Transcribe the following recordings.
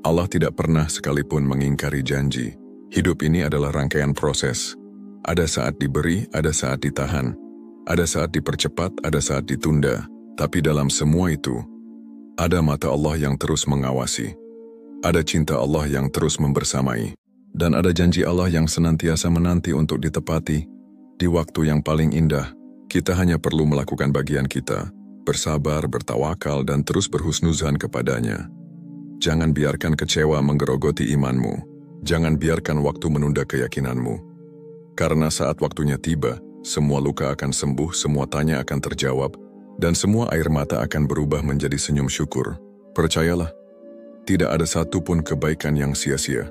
Allah tidak pernah sekalipun mengingkari janji. Hidup ini adalah rangkaian proses. Ada saat diberi, ada saat ditahan. Ada saat dipercepat, ada saat ditunda. Tapi dalam semua itu, ada mata Allah yang terus mengawasi. Ada cinta Allah yang terus membersamai. Dan ada janji Allah yang senantiasa menanti untuk ditepati. Di waktu yang paling indah, kita hanya perlu melakukan bagian kita, bersabar, bertawakal, dan terus berhusnuzan kepadanya. Jangan biarkan kecewa menggerogoti imanmu. Jangan biarkan waktu menunda keyakinanmu. Karena saat waktunya tiba, semua luka akan sembuh, semua tanya akan terjawab, dan semua air mata akan berubah menjadi senyum syukur. Percayalah, tidak ada satupun kebaikan yang sia-sia.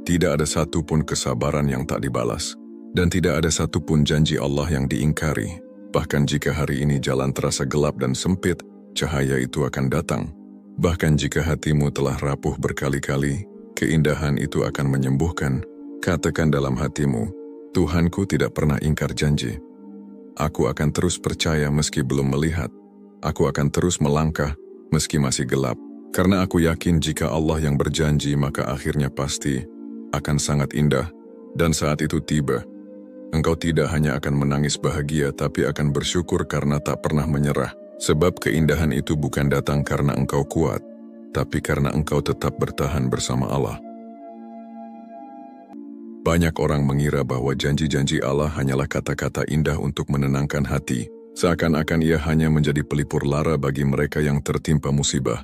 Tidak ada satupun kesabaran yang tak dibalas. Dan tidak ada satupun janji Allah yang diingkari. Bahkan jika hari ini jalan terasa gelap dan sempit, cahaya itu akan datang. Bahkan jika hatimu telah rapuh berkali-kali, keindahan itu akan menyembuhkan. Katakan dalam hatimu, Tuhanku tidak pernah ingkar janji. Aku akan terus percaya meski belum melihat. Aku akan terus melangkah meski masih gelap. Karena aku yakin jika Allah yang berjanji maka akhirnya pasti akan sangat indah. Dan saat itu tiba, engkau tidak hanya akan menangis bahagia tapi akan bersyukur karena tak pernah menyerah. Sebab keindahan itu bukan datang karena engkau kuat, tapi karena engkau tetap bertahan bersama Allah. Banyak orang mengira bahwa janji-janji Allah hanyalah kata-kata indah untuk menenangkan hati, seakan-akan ia hanya menjadi pelipur lara bagi mereka yang tertimpa musibah.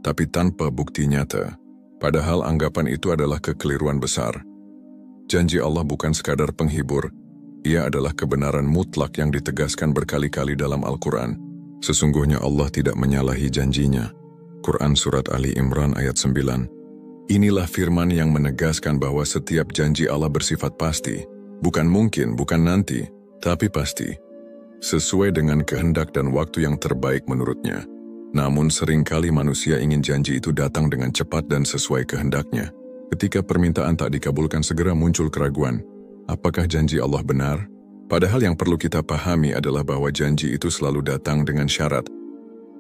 Tapi tanpa bukti nyata, padahal anggapan itu adalah kekeliruan besar. Janji Allah bukan sekadar penghibur, ia adalah kebenaran mutlak yang ditegaskan berkali-kali dalam Al-Quran. Sesungguhnya Allah tidak menyalahi janjinya. Quran Surat Ali Imran ayat 9. Inilah firman yang menegaskan bahwa setiap janji Allah bersifat pasti. Bukan mungkin, bukan nanti, tapi pasti. Sesuai dengan kehendak dan waktu yang terbaik menurutnya. Namun seringkali manusia ingin janji itu datang dengan cepat dan sesuai kehendaknya. Ketika permintaan tak dikabulkan segera muncul keraguan. Apakah janji Allah benar? Padahal yang perlu kita pahami adalah bahwa janji itu selalu datang dengan syarat.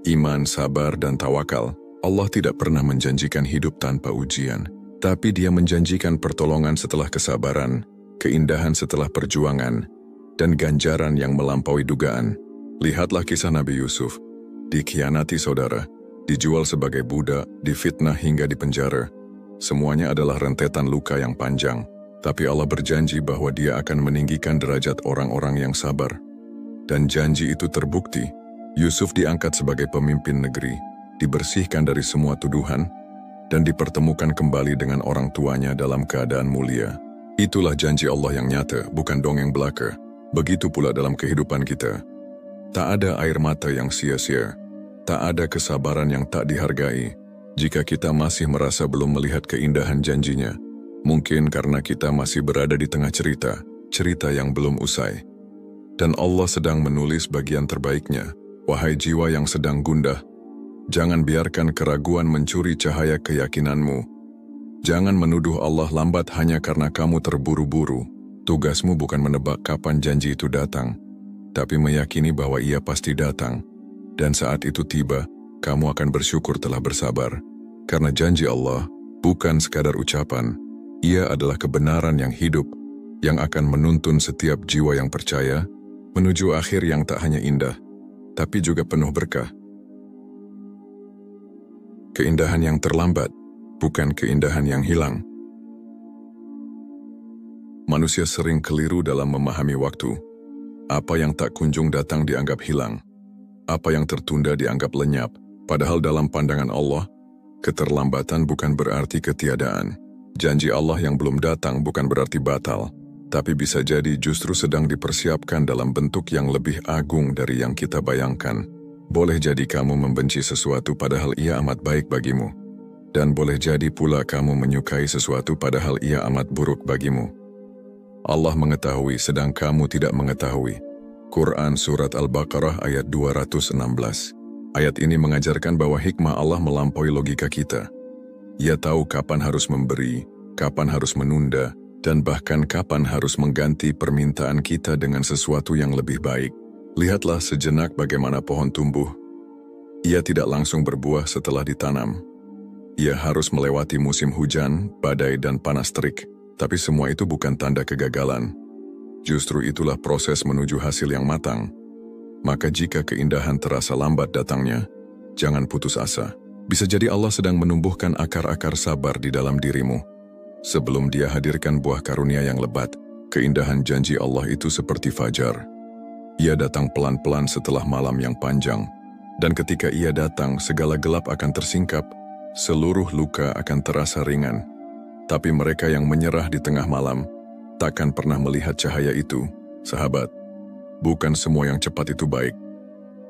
Iman, sabar, dan tawakal. Allah tidak pernah menjanjikan hidup tanpa ujian. Tapi Dia menjanjikan pertolongan setelah kesabaran, keindahan setelah perjuangan, dan ganjaran yang melampaui dugaan. Lihatlah kisah Nabi Yusuf. Dikhianati saudara, dijual sebagai budak, difitnah hingga dipenjara. Semuanya adalah rentetan luka yang panjang. Tapi Allah berjanji bahwa Dia akan meninggikan derajat orang-orang yang sabar. Dan janji itu terbukti. Yusuf diangkat sebagai pemimpin negeri, dibersihkan dari semua tuduhan, dan dipertemukan kembali dengan orang tuanya dalam keadaan mulia. Itulah janji Allah yang nyata, bukan dongeng belaka. Begitu pula dalam kehidupan kita. Tak ada air mata yang sia-sia. Tak ada kesabaran yang tak dihargai. Jika kita masih merasa belum melihat keindahan janjinya, mungkin karena kita masih berada di tengah cerita yang belum usai. Dan Allah sedang menulis bagian terbaiknya. Wahai jiwa yang sedang gundah, jangan biarkan keraguan mencuri cahaya keyakinanmu. Jangan menuduh Allah lambat hanya karena kamu terburu-buru. Tugasmu bukan menebak kapan janji itu datang, tapi meyakini bahwa ia pasti datang. Dan saat itu tiba, kamu akan bersyukur telah bersabar. Karena janji Allah bukan sekadar ucapan, Ia adalah kebenaran yang hidup, yang akan menuntun setiap jiwa yang percaya, menuju akhir yang tak hanya indah, tapi juga penuh berkah. Keindahan yang terlambat, bukan keindahan yang hilang. Manusia sering keliru dalam memahami waktu. Apa yang tak kunjung datang dianggap hilang. Apa yang tertunda dianggap lenyap. Padahal dalam pandangan Allah, keterlambatan bukan berarti ketiadaan. Janji Allah yang belum datang bukan berarti batal, tapi bisa jadi justru sedang dipersiapkan dalam bentuk yang lebih agung dari yang kita bayangkan. Boleh jadi kamu membenci sesuatu padahal ia amat baik bagimu. Dan boleh jadi pula kamu menyukai sesuatu padahal ia amat buruk bagimu. Allah mengetahui sedang kamu tidak mengetahui. Quran Surat Al-Baqarah ayat 216. Ayat ini mengajarkan bahwa hikmah Allah melampaui logika kita. Ia tahu kapan harus memberi, kapan harus menunda, dan bahkan kapan harus mengganti permintaan kita dengan sesuatu yang lebih baik. Lihatlah sejenak bagaimana pohon tumbuh. Ia tidak langsung berbuah setelah ditanam. Ia harus melewati musim hujan, badai, dan panas terik. Tapi semua itu bukan tanda kegagalan. Justru itulah proses menuju hasil yang matang. Maka jika keindahan terasa lambat datangnya, jangan putus asa. Bisa jadi Allah sedang menumbuhkan akar-akar sabar di dalam dirimu. Sebelum Dia hadirkan buah karunia yang lebat, keindahan janji Allah itu seperti fajar. Ia datang pelan-pelan setelah malam yang panjang. Dan ketika ia datang, segala gelap akan tersingkap, seluruh luka akan terasa ringan. Tapi mereka yang menyerah di tengah malam, takkan pernah melihat cahaya itu, sahabat. Bukan semua yang cepat itu baik.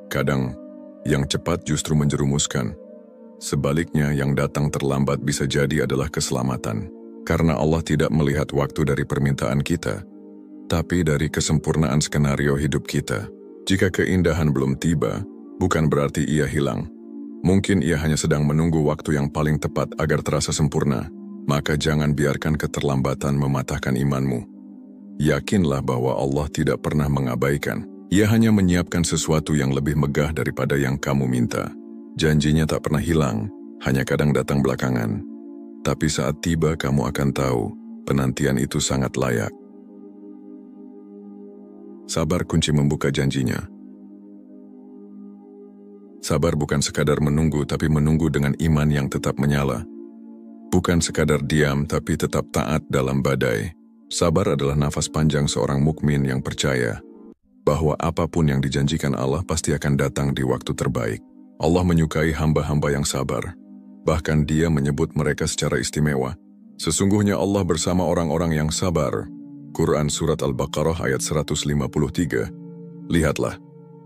Kadang, yang cepat justru menjerumuskan. Sebaliknya, yang datang terlambat bisa jadi adalah keselamatan. Karena Allah tidak melihat waktu dari permintaan kita, tapi dari kesempurnaan skenario hidup kita. Jika keindahan belum tiba, bukan berarti ia hilang. Mungkin ia hanya sedang menunggu waktu yang paling tepat agar terasa sempurna. Maka jangan biarkan keterlambatan mematahkan imanmu. Yakinlah bahwa Allah tidak pernah mengabaikan. Ia hanya menyiapkan sesuatu yang lebih megah daripada yang kamu minta. Janjinya tak pernah hilang, hanya kadang datang belakangan. Tapi saat tiba kamu akan tahu, penantian itu sangat layak. Sabar kunci membuka janjinya. Sabar bukan sekadar menunggu, tapi menunggu dengan iman yang tetap menyala. Bukan sekadar diam, tapi tetap taat dalam badai. Sabar adalah nafas panjang seorang mukmin yang percaya bahwa apapun yang dijanjikan Allah pasti akan datang di waktu terbaik. Allah menyukai hamba-hamba yang sabar. Bahkan Dia menyebut mereka secara istimewa. Sesungguhnya Allah bersama orang-orang yang sabar. Quran Surat Al-Baqarah ayat 153. Lihatlah.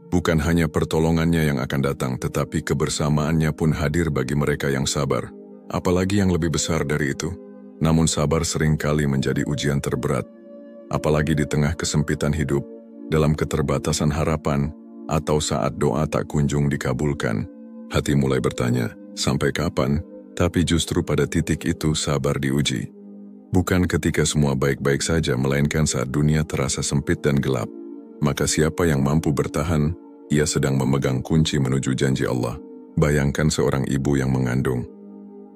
Bukan hanya pertolongannya yang akan datang, tetapi kebersamaannya pun hadir bagi mereka yang sabar. Apalagi yang lebih besar dari itu. Namun sabar seringkali menjadi ujian terberat. Apalagi di tengah kesempitan hidup, dalam keterbatasan harapan, atau saat doa tak kunjung dikabulkan. Hati mulai bertanya, sampai kapan? Tapi justru pada titik itu sabar diuji. Bukan ketika semua baik-baik saja, melainkan saat dunia terasa sempit dan gelap. Maka siapa yang mampu bertahan, ia sedang memegang kunci menuju janji Allah. Bayangkan seorang ibu yang mengandung.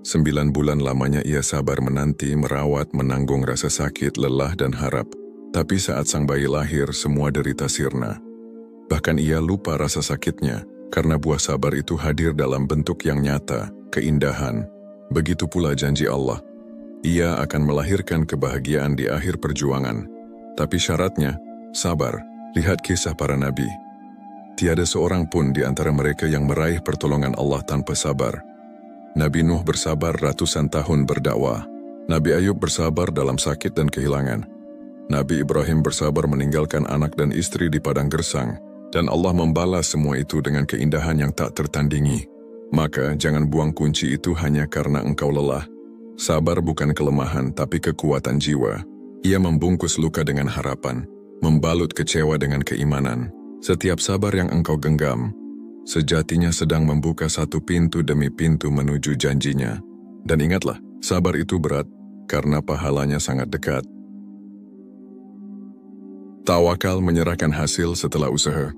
9 bulan lamanya ia sabar menanti, merawat, menanggung rasa sakit, lelah, dan harap. Tapi saat sang bayi lahir, semua derita sirna. Bahkan ia lupa rasa sakitnya, karena buah sabar itu hadir dalam bentuk yang nyata, keindahan. Begitu pula janji Allah. Ia akan melahirkan kebahagiaan di akhir perjuangan. Tapi syaratnya, sabar. Lihat kisah para nabi. Tiada seorang pun di antara mereka yang meraih pertolongan Allah tanpa sabar. Nabi Nuh bersabar ratusan tahun berdakwah. Nabi Ayub bersabar dalam sakit dan kehilangan. Nabi Ibrahim bersabar meninggalkan anak dan istri di padang gersang. Dan Allah membalas semua itu dengan keindahan yang tak tertandingi. Maka jangan buang kunci itu hanya karena engkau lelah. Sabar bukan kelemahan, tapi kekuatan jiwa. Ia membungkus luka dengan harapan, membalut kecewa dengan keimanan. Setiap sabar yang engkau genggam, sejatinya sedang membuka satu pintu demi pintu menuju janjinya. Dan ingatlah, sabar itu berat, karena pahalanya sangat dekat. Tawakal menyerahkan hasil setelah usaha.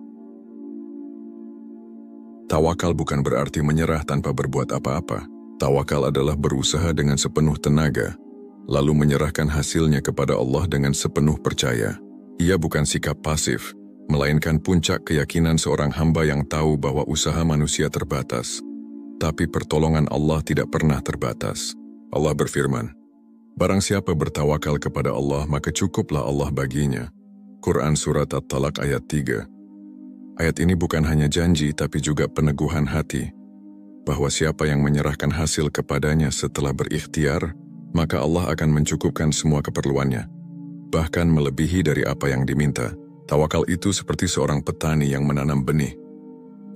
Tawakal bukan berarti menyerah tanpa berbuat apa-apa. Tawakal adalah berusaha dengan sepenuh tenaga, lalu menyerahkan hasilnya kepada Allah dengan sepenuh percaya. Ia bukan sikap pasif, melainkan puncak keyakinan seorang hamba yang tahu bahwa usaha manusia terbatas. Tapi pertolongan Allah tidak pernah terbatas. Allah berfirman, barang siapa bertawakal kepada Allah, maka cukuplah Allah baginya. Quran Surat At-Talaq ayat 3. Ayat ini bukan hanya janji, tapi juga peneguhan hati, bahwa siapa yang menyerahkan hasil kepadanya setelah berikhtiar, maka Allah akan mencukupkan semua keperluannya, bahkan melebihi dari apa yang diminta. Tawakal itu seperti seorang petani yang menanam benih.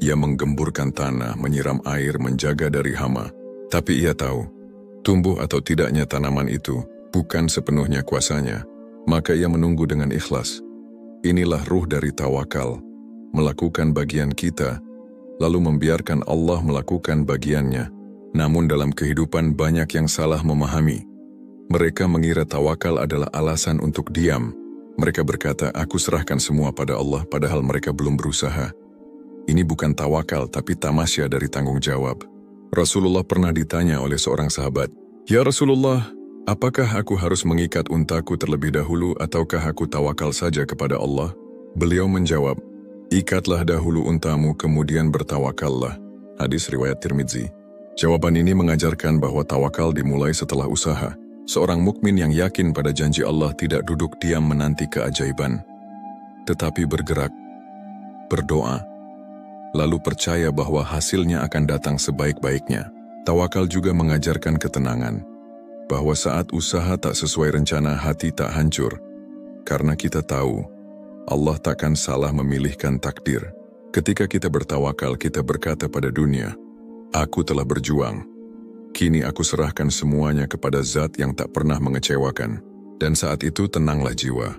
Ia menggemburkan tanah, menyiram air, menjaga dari hama. Tapi ia tahu, tumbuh atau tidaknya tanaman itu bukan sepenuhnya kuasanya. Maka ia menunggu dengan ikhlas. Inilah ruh dari tawakal, melakukan bagian kita, lalu membiarkan Allah melakukan bagiannya. Namun dalam kehidupan banyak yang salah memahami. Mereka mengira tawakal adalah alasan untuk diam. Mereka berkata, aku serahkan semua pada Allah, padahal mereka belum berusaha. Ini bukan tawakal, tapi tamasya dari tanggung jawab. Rasulullah pernah ditanya oleh seorang sahabat, "Ya Rasulullah, apakah aku harus mengikat untaku terlebih dahulu ataukah aku tawakal saja kepada Allah?" Beliau menjawab, "Ikatlah dahulu untamu kemudian bertawakallah." Hadis riwayat Tirmidzi. Jawaban ini mengajarkan bahwa tawakal dimulai setelah usaha. Seorang mukmin yang yakin pada janji Allah tidak duduk diam menanti keajaiban, tetapi bergerak, berdoa, lalu percaya bahwa hasilnya akan datang sebaik-baiknya. Tawakal juga mengajarkan ketenangan, bahwa saat usaha tak sesuai rencana hati tak hancur, karena kita tahu Allah takkan salah memilihkan takdir. Ketika kita bertawakal, kita berkata pada dunia, "Aku telah berjuang. Kini aku serahkan semuanya kepada Zat yang tak pernah mengecewakan." Dan saat itu tenanglah jiwa.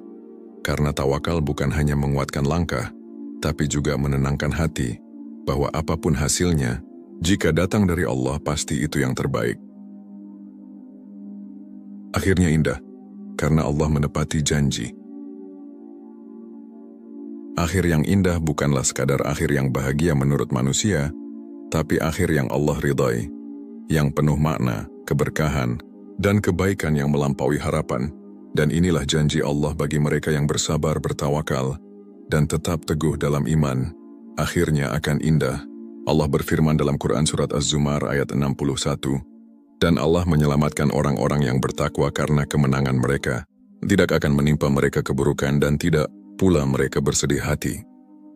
Karena tawakal bukan hanya menguatkan langkah, tapi juga menenangkan hati, bahwa apapun hasilnya, jika datang dari Allah pasti itu yang terbaik. Akhirnya indah, karena Allah menepati janji. Akhir yang indah bukanlah sekadar akhir yang bahagia menurut manusia, tapi akhir yang Allah ridhai, yang penuh makna, keberkahan, dan kebaikan yang melampaui harapan. Dan inilah janji Allah bagi mereka yang bersabar bertawakal, dan tetap teguh dalam iman. Akhirnya akan indah. Allah berfirman dalam Quran Surat Az-Zumar ayat 61, "Dan Allah menyelamatkan orang-orang yang bertakwa karena kemenangan mereka. Tidak akan menimpa mereka keburukan dan tidak pula mereka bersedih hati."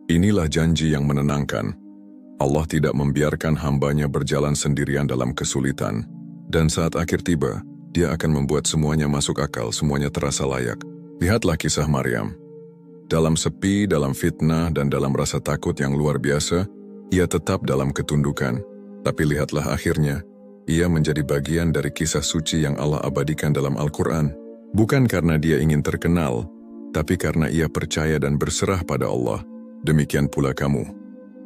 Inilah janji yang menenangkan. Allah tidak membiarkan hambanya berjalan sendirian dalam kesulitan. Dan saat akhir tiba, Dia akan membuat semuanya masuk akal, semuanya terasa layak. Lihatlah kisah Maryam. Dalam sepi, dalam fitnah, dan dalam rasa takut yang luar biasa, ia tetap dalam ketundukan. Tapi lihatlah akhirnya, ia menjadi bagian dari kisah suci yang Allah abadikan dalam Al-Quran. Bukan karena dia ingin terkenal, tapi karena ia percaya dan berserah pada Allah. Demikian pula kamu.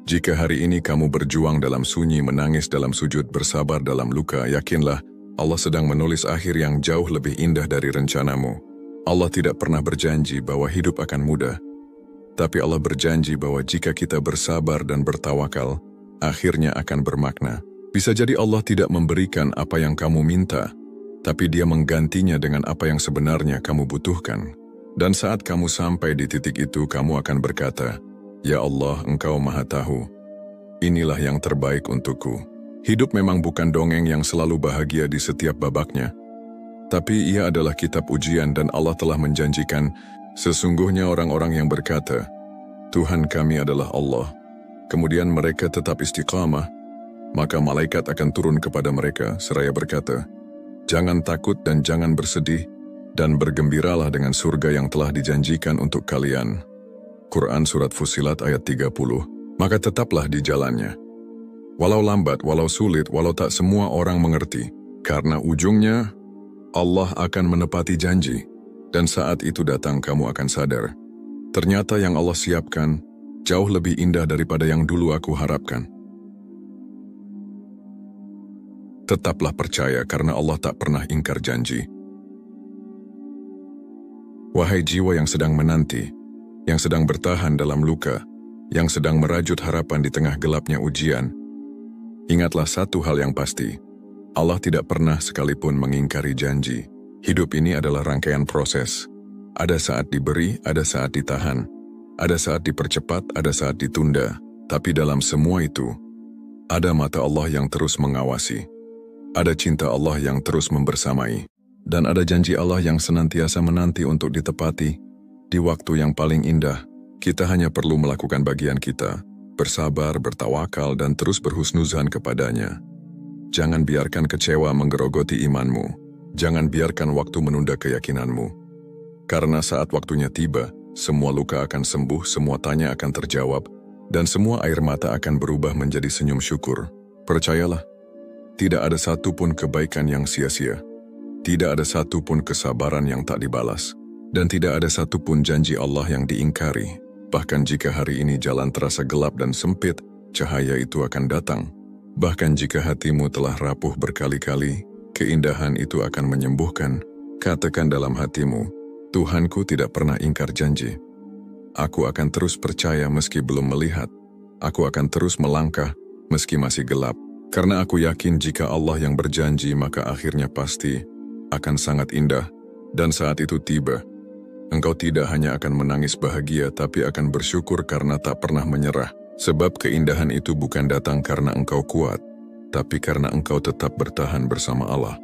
Jika hari ini kamu berjuang dalam sunyi, menangis dalam sujud, bersabar dalam luka, yakinlah, Allah sedang menulis akhir yang jauh lebih indah dari rencanamu. Allah tidak pernah berjanji bahwa hidup akan mudah. Tapi Allah berjanji bahwa jika kita bersabar dan bertawakal, akhirnya akan bermakna. Bisa jadi Allah tidak memberikan apa yang kamu minta, tapi Dia menggantinya dengan apa yang sebenarnya kamu butuhkan. Dan saat kamu sampai di titik itu, kamu akan berkata, "Ya Allah, Engkau Maha Tahu. Inilah yang terbaik untukku." Hidup memang bukan dongeng yang selalu bahagia di setiap babaknya. Tapi ia adalah kitab ujian dan Allah telah menjanjikan, sesungguhnya orang-orang yang berkata, "Tuhan kami adalah Allah." Kemudian mereka tetap istiqamah, maka malaikat akan turun kepada mereka seraya berkata, "Jangan takut dan jangan bersedih, dan bergembiralah dengan surga yang telah dijanjikan untuk kalian." Quran Surat Fussilat ayat 30. Maka tetaplah di jalannya. Walau lambat, walau sulit, walau tak semua orang mengerti, karena ujungnya Allah akan menepati janji, dan saat itu datang kamu akan sadar. Ternyata yang Allah siapkan jauh lebih indah daripada yang dulu aku harapkan. Tetaplah percaya karena Allah tak pernah ingkar janji. Wahai jiwa yang sedang menanti, yang sedang bertahan dalam luka, yang sedang merajut harapan di tengah gelapnya ujian, ingatlah satu hal yang pasti, Allah tidak pernah sekalipun mengingkari janji. Hidup ini adalah rangkaian proses. Ada saat diberi, ada saat ditahan, ada saat dipercepat, ada saat ditunda. Tapi dalam semua itu, ada mata Allah yang terus mengawasi, ada cinta Allah yang terus membersamai, dan ada janji Allah yang senantiasa menanti untuk ditepati. Di waktu yang paling indah, kita hanya perlu melakukan bagian kita, bersabar, bertawakal, dan terus berhusnuzan kepadanya. Jangan biarkan kecewa menggerogoti imanmu. Jangan biarkan waktu menunda keyakinanmu. Karena saat waktunya tiba, semua luka akan sembuh, semua tanya akan terjawab, dan semua air mata akan berubah menjadi senyum syukur. Percayalah, tidak ada satupun kebaikan yang sia-sia. Tidak ada satupun kesabaran yang tak dibalas. Dan tidak ada satupun janji Allah yang diingkari. Bahkan jika hari ini jalan terasa gelap dan sempit, cahaya itu akan datang. Bahkan jika hatimu telah rapuh berkali-kali, keindahan itu akan menyembuhkan. Katakan dalam hatimu, Tuhanku tidak pernah ingkar janji. Aku akan terus percaya meski belum melihat. Aku akan terus melangkah meski masih gelap. Karena aku yakin jika Allah yang berjanji maka akhirnya pasti akan sangat indah, dan saat itu tiba. Engkau tidak hanya akan menangis bahagia tapi akan bersyukur karena tak pernah menyerah. Sebab keindahan itu bukan datang karena engkau kuat, tapi karena engkau tetap bertahan bersama Allah.